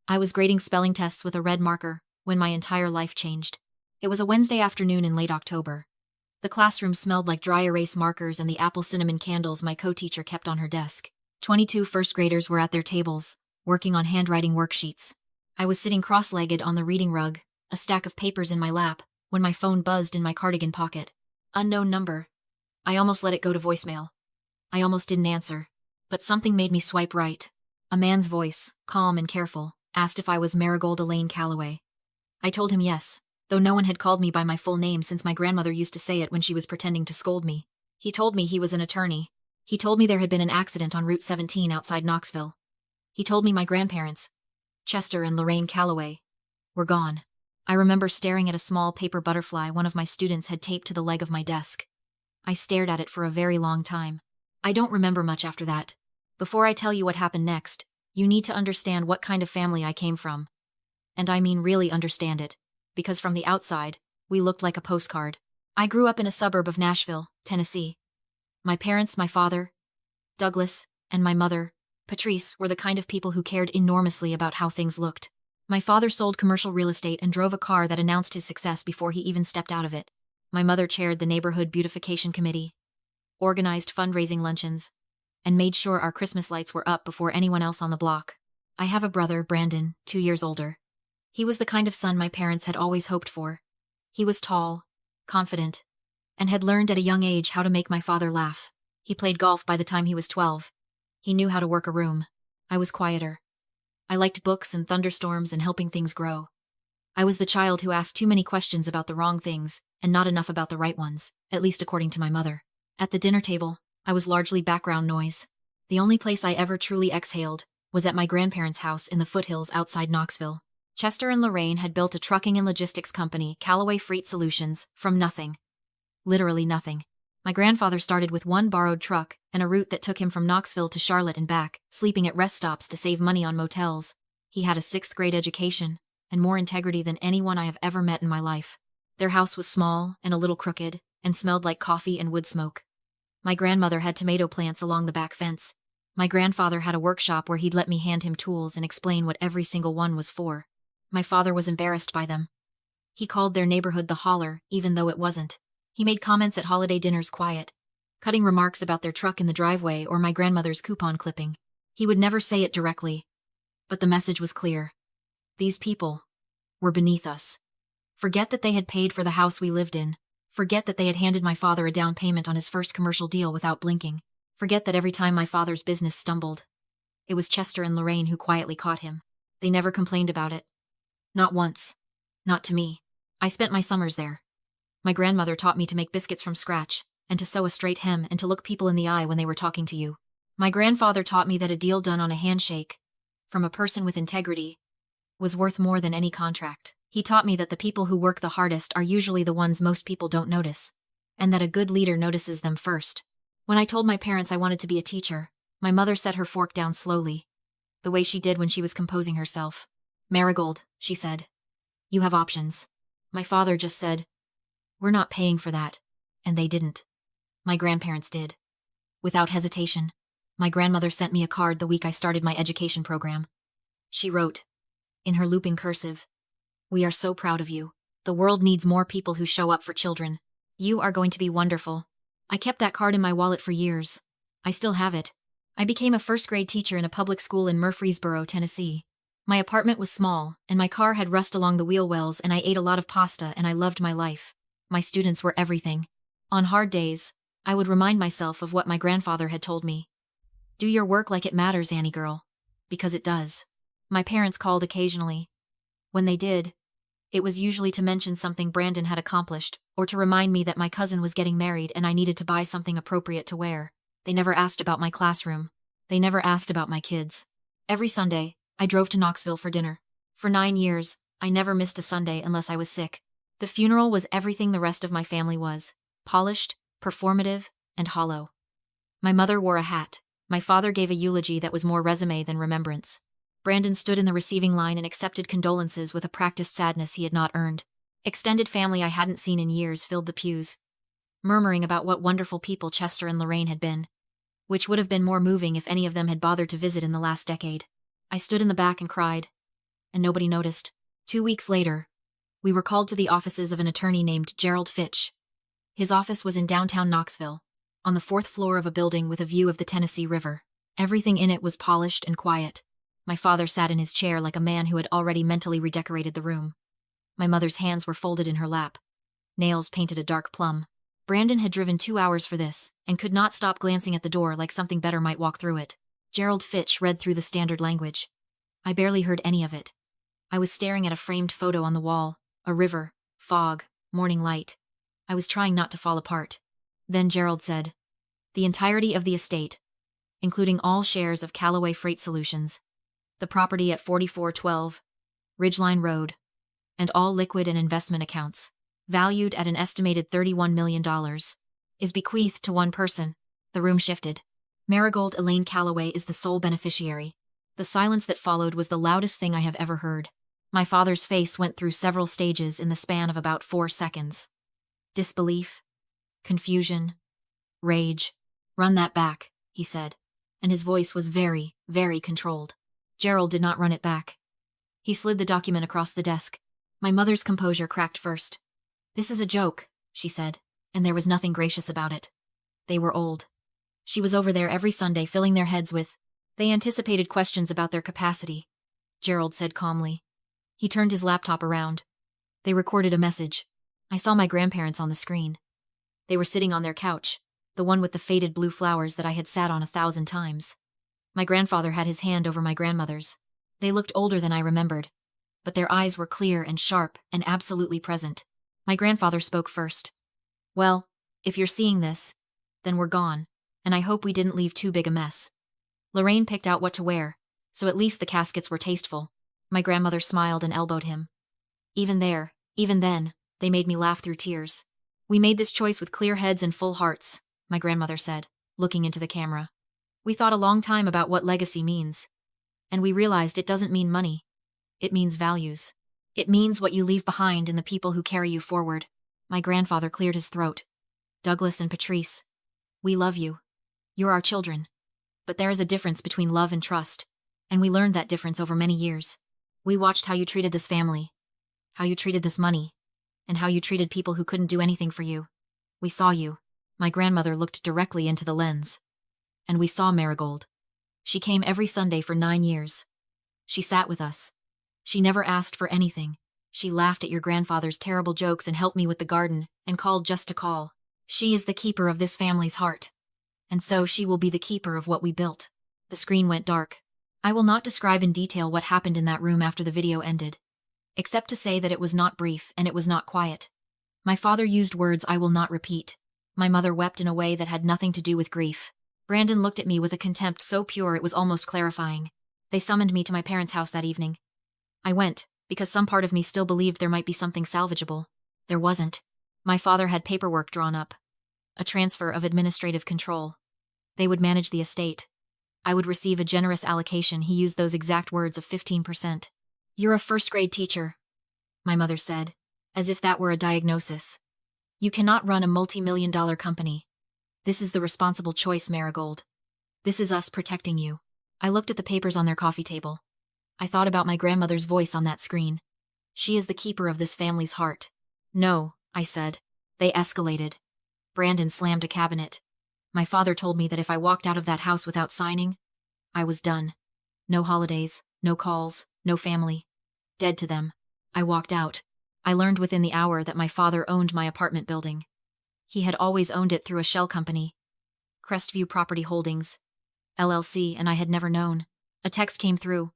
I was grading spelling tests with a red marker when my entire life changed. It was a Wednesday afternoon in late October. The classroom smelled like dry erase markers and the apple cinnamon candles my co-teacher kept on her desk. 22 first graders were at their tables, working on handwriting worksheets. I was sitting cross-legged on the reading rug, a stack of papers in my lap, when my phone buzzed in my cardigan pocket. Unknown number. I almost let it go to voicemail. I almost didn't answer. But something made me swipe right. A man's voice, calm and careful, asked if I was Marigold Elaine Calloway. I told him yes, though no one had called me by my full name since my grandmother used to say it when she was pretending to scold me. He told me he was an attorney. He told me there had been an accident on Route 17 outside Knoxville. He told me my grandparents, Chester and Lorraine Calloway, were gone. I remember staring at a small paper butterfly one of my students had taped to the leg of my desk. I stared at it for a very long time. I don't remember much after that. Before I tell you what happened next, you need to understand what kind of family I came from. And I mean really understand it, because from the outside, we looked like a postcard. I grew up in a suburb of Nashville, Tennessee. My parents, my father, Douglas, and my mother, Patrice, were the kind of people who cared enormously about how things looked. My father sold commercial real estate and drove a car that announced his success before he even stepped out of it. My mother chaired the neighborhood beautification committee, organized fundraising luncheons, and made sure our Christmas lights were up before anyone else on the block. I have a brother, Brandon, 2 years older. He was the kind of son my parents had always hoped for. He was tall, confident, and had learned at a young age how to make my father laugh. He played golf by the time he was 12. He knew how to work a room. I was quieter. I liked books and thunderstorms and helping things grow. I was the child who asked too many questions about the wrong things and not enough about the right ones, at least according to my mother. At the dinner table, I was largely background noise. The only place I ever truly exhaled was at my grandparents' house in the foothills outside Knoxville. Chester and Lorraine had built a trucking and logistics company, Callaway Freight Solutions, from nothing. Literally nothing. My grandfather started with one borrowed truck and a route that took him from Knoxville to Charlotte and back, sleeping at rest stops to save money on motels. He had a 6th grade education and more integrity than anyone I have ever met in my life. Their house was small and a little crooked and smelled like coffee and wood smoke. My grandmother had tomato plants along the back fence. My grandfather had a workshop where he'd let me hand him tools and explain what every single one was for. My father was embarrassed by them. He called their neighborhood the Holler, even though it wasn't. He made comments at holiday dinners quiet, cutting remarks about their truck in the driveway or my grandmother's coupon clipping. He would never say it directly, but the message was clear. These people were beneath us. Forget that they had paid for the house we lived in. Forget that they had handed my father a down payment on his first commercial deal without blinking. Forget that every time my father's business stumbled, it was Chester and Lorraine who quietly caught him. They never complained about it. Not once. Not to me. I spent my summers there. My grandmother taught me to make biscuits from scratch, and to sew a straight hem and to look people in the eye when they were talking to you. My grandfather taught me that a deal done on a handshake, from a person with integrity, was worth more than any contract. He taught me that the people who work the hardest are usually the ones most people don't notice, and that a good leader notices them first. When I told my parents I wanted to be a teacher, my mother set her fork down slowly, the way she did when she was composing herself. "Marigold," she said. "You have options." My father just said, "We're not paying for that," and they didn't. My grandparents did. Without hesitation, my grandmother sent me a card the week I started my education program. She wrote, in her looping cursive, "We are so proud of you. The world needs more people who show up for children. You are going to be wonderful." I kept that card in my wallet for years. I still have it. I became a first-grade teacher in a public school in Murfreesboro, Tennessee. My apartment was small, and my car had rust along the wheel wells, and I ate a lot of pasta, and I loved my life. My students were everything. On hard days, I would remind myself of what my grandfather had told me. "Do your work like it matters, Annie girl." Because it does. My parents called occasionally. When they did, it was usually to mention something Brandon had accomplished, or to remind me that my cousin was getting married and I needed to buy something appropriate to wear. They never asked about my classroom. They never asked about my kids. Every Sunday, I drove to Knoxville for dinner. For 9 years, I never missed a Sunday unless I was sick. The funeral was everything the rest of my family was: polished, performative, and hollow. My mother wore a hat. My father gave a eulogy that was more resume than remembrance. Brandon stood in the receiving line and accepted condolences with a practiced sadness he had not earned. Extended family I hadn't seen in years filled the pews, murmuring about what wonderful people Chester and Lorraine had been, which would have been more moving if any of them had bothered to visit in the last decade. I stood in the back and cried. and nobody noticed. 2 weeks later, we were called to the offices of an attorney named Gerald Fitch. His office was in downtown Knoxville, on the 4th floor of a building with a view of the Tennessee River. Everything in it was polished and quiet. My father sat in his chair like a man who had already mentally redecorated the room. My mother's hands were folded in her lap, nails painted a dark plum. Brandon had driven 2 hours for this, and could not stop glancing at the door like something better might walk through it. Gerald Fitch read through the standard language. I barely heard any of it. I was staring at a framed photo on the wall, a river, fog, morning light. I was trying not to fall apart. Then Gerald said, "The entirety of the estate, including all shares of Callaway Freight Solutions, the property at 4412 Ridgeline Road, and all liquid and investment accounts, valued at an estimated $31 million, is bequeathed to one person." The room shifted. Marigold Elaine Callaway is the sole beneficiary. The silence that followed was the loudest thing I have ever heard. My father's face went through several stages in the span of about 4 seconds. Disbelief, confusion, rage. "Run that back," he said, and his voice was very, very controlled. Gerald did not run it back. He slid the document across the desk. My mother's composure cracked first. "This is a joke," she said, and there was nothing gracious about it. They were old. She was over there every Sunday filling their heads with. They anticipated questions about their capacity, Gerald said calmly. He turned his laptop around. They recorded a message. I saw my grandparents on the screen. They were sitting on their couch, the one with the faded blue flowers that I had sat on 1,000 times. My grandfather had his hand over my grandmother's. They looked older than I remembered, but their eyes were clear and sharp and absolutely present. My grandfather spoke first. "Well, if you're seeing this, then we're gone, and I hope we didn't leave too big a mess." Lorraine picked out what to wear, so at least the caskets were tasteful. My grandmother smiled and elbowed him. Even then, they made me laugh through tears. "We made this choice with clear heads and full hearts," my grandmother said, looking into the camera. "We thought a long time about what legacy means, and we realized it doesn't mean money. It means values. It means what you leave behind in the people who carry you forward." My grandfather cleared his throat. "Douglas and Patrice, we love you. You're our children. But there is a difference between love and trust, and we learned that difference over many years. We watched how you treated this family, how you treated this money, and how you treated people who couldn't do anything for you. We saw you." My grandmother looked directly into the lens. "And we saw Marigold. She came every Sunday for 9 years. She sat with us. She never asked for anything. She laughed at your grandfather's terrible jokes and helped me with the garden, and called just to call. She is the keeper of this family's heart. And so she will be the keeper of what we built." The screen went dark. I will not describe in detail what happened in that room after the video ended, except to say that it was not brief and it was not quiet. My father used words I will not repeat. My mother wept in a way that had nothing to do with grief. Brandon looked at me with a contempt so pure it was almost clarifying. They summoned me to my parents' house that evening. I went, because some part of me still believed there might be something salvageable. There wasn't. My father had paperwork drawn up. A transfer of administrative control. They would manage the estate. I would receive a generous allocation. He used those exact words of 15%. "You're a first-grade teacher," my mother said, as if that were a diagnosis. "You cannot run a multi-million-dollar company. This is the responsible choice, Marigold. This is us protecting you." I looked at the papers on their coffee table. I thought about my grandmother's voice on that screen. She is the keeper of this family's heart. "No," I said. They escalated. Brandon slammed a cabinet. My father told me that if I walked out of that house without signing, I was done. No holidays, no calls, no family. Dead to them. I walked out. I learned within the hour that my father owned my apartment building. He had always owned it through a shell company, Crestview Property Holdings, LLC, and I had never known. A text came through.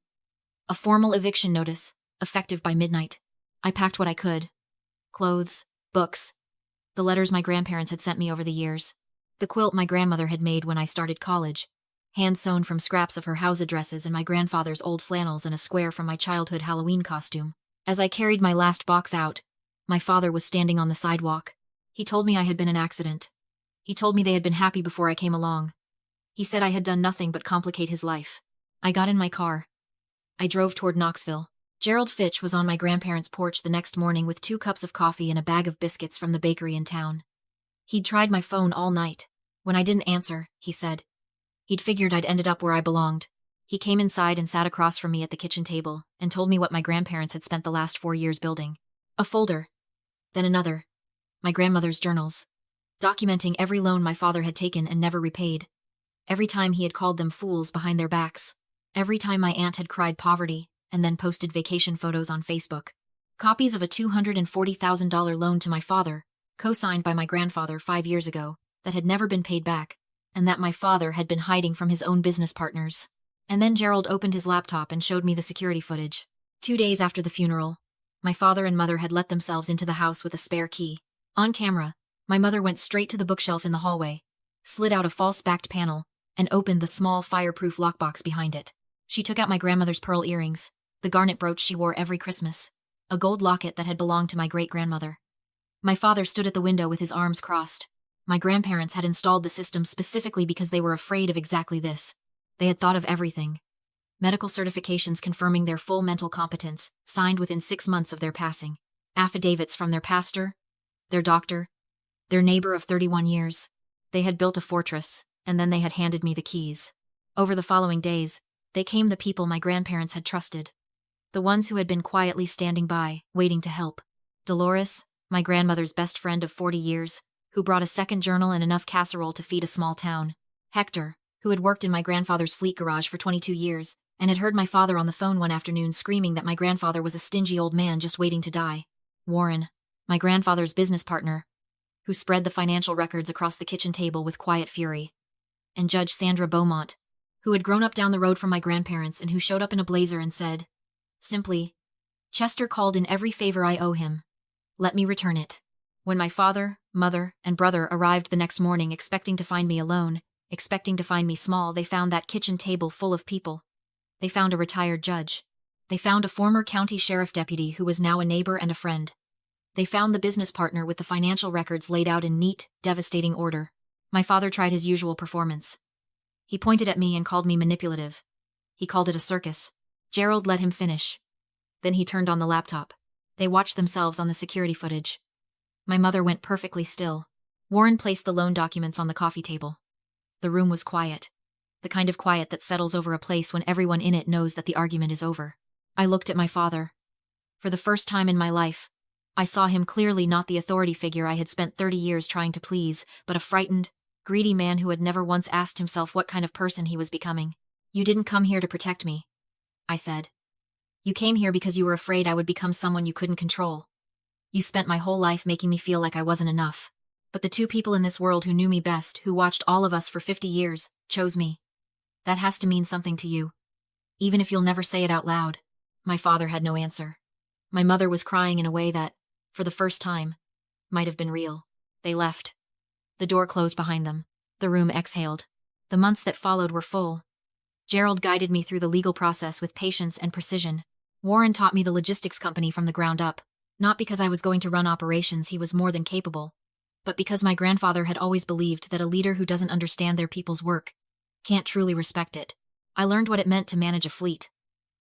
A formal eviction notice, effective by midnight. I packed what I could. Clothes, books, the letters my grandparents had sent me over the years, the quilt my grandmother had made when I started college, hand-sewn from scraps of her house addresses and my grandfather's old flannels and a square from my childhood Halloween costume. As I carried my last box out, my father was standing on the sidewalk. He told me I had been an accident. He told me they had been happy before I came along. He said I had done nothing but complicate his life. I got in my car. I drove toward Knoxville. Gerald Fitch was on my grandparents' porch the next morning with 2 cups of coffee and a bag of biscuits from the bakery in town. He'd tried my phone all night. When I didn't answer, he said, he'd figured I'd ended up where I belonged. He came inside and sat across from me at the kitchen table and told me what my grandparents had spent the last 4 years building. A folder. Then another. My grandmother's journals. Documenting every loan my father had taken and never repaid. Every time he had called them fools behind their backs. Every time my aunt had cried poverty and then posted vacation photos on Facebook. Copies of a $240,000 loan to my father, co-signed by my grandfather 5 years ago, that had never been paid back, and that my father had been hiding from his own business partners. And then Gerald opened his laptop and showed me the security footage. 2 days after the funeral, my father and mother had let themselves into the house with a spare key. On camera, my mother went straight to the bookshelf in the hallway, slid out a false-backed panel, and opened the small fireproof lockbox behind it. She took out my grandmother's pearl earrings, the garnet brooch she wore every Christmas, a gold locket that had belonged to my great-grandmother. My father stood at the window with his arms crossed. My grandparents had installed the system specifically because they were afraid of exactly this. They had thought of everything. Medical certifications confirming their full mental competence, signed within 6 months of their passing. Affidavits from their pastor, their doctor, their neighbor of 31 years. They had built a fortress, and then they had handed me the keys. Over the following days, they came the people my grandparents had trusted. The ones who had been quietly standing by, waiting to help. Dolores, my grandmother's best friend of 40 years, who brought a second journal and enough casserole to feed a small town. Hector, who had worked in my grandfather's fleet garage for 22 years, and had heard my father on the phone one afternoon screaming that my grandfather was a stingy old man just waiting to die. Warren, my grandfather's business partner, who spread the financial records across the kitchen table with quiet fury. And Judge Sandra Beaumont, who had grown up down the road from my grandparents and who showed up in a blazer and said, simply, "Chester called in every favor I owe him. Let me return it." When my father, mother, and brother arrived the next morning expecting to find me alone, expecting to find me small, they found that kitchen table full of people. They found a retired judge. They found a former county sheriff deputy who was now a neighbor and a friend. They found the business partner with the financial records laid out in neat, devastating order. My father tried his usual performance. He pointed at me and called me manipulative. He called it a circus. Gerald let him finish. Then he turned on the laptop. They watched themselves on the security footage. My mother went perfectly still. Warren placed the loan documents on the coffee table. The room was quiet. The kind of quiet that settles over a place when everyone in it knows that the argument is over. I looked at my father. For the first time in my life, I saw him clearly not the authority figure I had spent 30 years trying to please, but a frightened, greedy man who had never once asked himself what kind of person he was becoming. "You didn't come here to protect me," I said. "You came here because you were afraid I would become someone you couldn't control. You spent my whole life making me feel like I wasn't enough. But the two people in this world who knew me best, who watched all of us for 50 years, chose me. That has to mean something to you. Even if you'll never say it out loud." My father had no answer. My mother was crying in a way that, for the first time, might have been real. They left. The door closed behind them. The room exhaled. The months that followed were full. Gerald guided me through the legal process with patience and precision. Warren taught me the logistics company from the ground up. Not because I was going to run operations, he was more than capable, but because my grandfather had always believed that a leader who doesn't understand their people's work can't truly respect it. I learned what it meant to manage a fleet.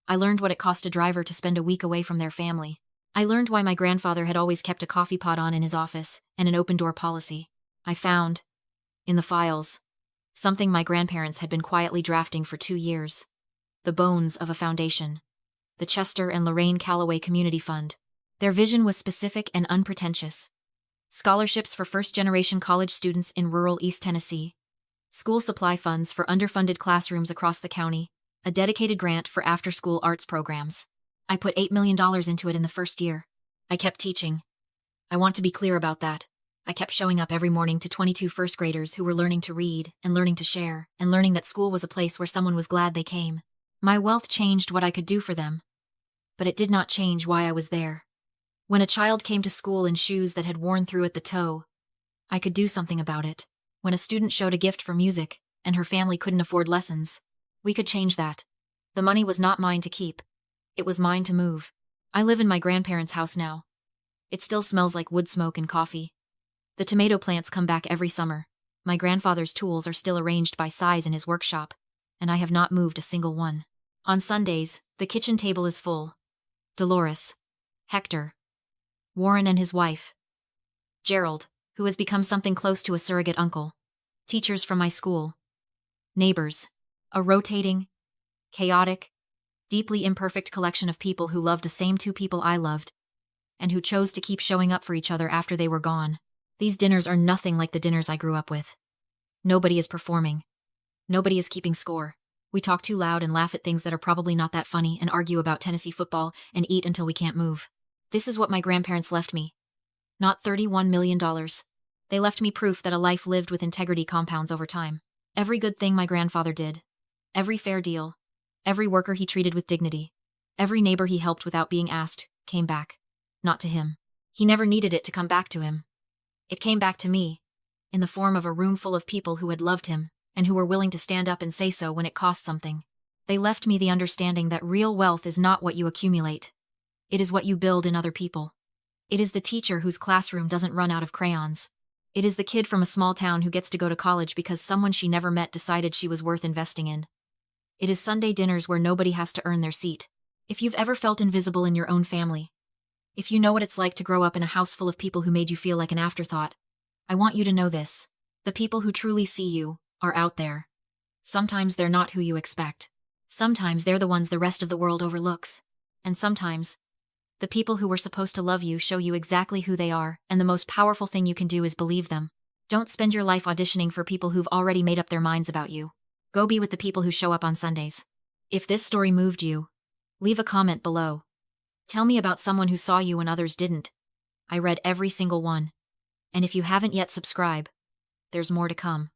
I learned what it cost a driver to spend a week away from their family. I learned why my grandfather had always kept a coffee pot on in his office and an open-door policy. I found, in the files, something my grandparents had been quietly drafting for 2 years. The bones of a foundation. The Chester and Lorraine Calloway Community Fund. Their vision was specific and unpretentious. Scholarships for first-generation college students in rural East Tennessee. School supply funds for underfunded classrooms across the county. A dedicated grant for after-school arts programs. I put $8 million into it in the first year. I kept teaching. I want to be clear about that. I kept showing up every morning to 22 first graders who were learning to read and learning to share and learning that school was a place where someone was glad they came. My wealth changed what I could do for them, but it did not change why I was there. When a child came to school in shoes that had worn through at the toe, I could do something about it. When a student showed a gift for music and her family couldn't afford lessons, we could change that. The money was not mine to keep. It was mine to move. I live in my grandparents' house now. It still smells like wood smoke and coffee. The tomato plants come back every summer. My grandfather's tools are still arranged by size in his workshop, and I have not moved a single one. On Sundays, the kitchen table is full. Dolores, Hector, Warren and his wife, Gerald, who has become something close to a surrogate uncle, teachers from my school, neighbors, a rotating, Chaotic, deeply imperfect collection of people who loved the same two people I loved, and who chose to keep showing up for each other after they were gone. These dinners are nothing like the dinners I grew up with. Nobody is performing. Nobody is keeping score. We talk too loud and laugh at things that are probably not that funny and argue about Tennessee football and eat until we can't move. This is what my grandparents left me. Not $31 million. They left me proof that a life lived with integrity compounds over time. Every good thing my grandfather did. Every fair deal. Every worker he treated with dignity. Every neighbor he helped without being asked, came back. Not to him. He never needed it to come back to him. It came back to me, in the form of a room full of people who had loved him, and who were willing to stand up and say so when it cost something. They left me the understanding that real wealth is not what you accumulate. It is what you build in other people. It is the teacher whose classroom doesn't run out of crayons. It is the kid from a small town who gets to go to college because someone she never met decided she was worth investing in. It is Sunday dinners where nobody has to earn their seat. If you've ever felt invisible in your own family, if you know what it's like to grow up in a house full of people who made you feel like an afterthought, I want you to know this. The people who truly see you are out there. Sometimes they're not who you expect. Sometimes they're the ones the rest of the world overlooks. And sometimes, the people who were supposed to love you show you exactly who they are, and the most powerful thing you can do is believe them. Don't spend your life auditioning for people who've already made up their minds about you. Go be with the people who show up on Sundays. If this story moved you, leave a comment below. Tell me about someone who saw you when others didn't. I read every single one. And if you haven't yet subscribed, there's more to come.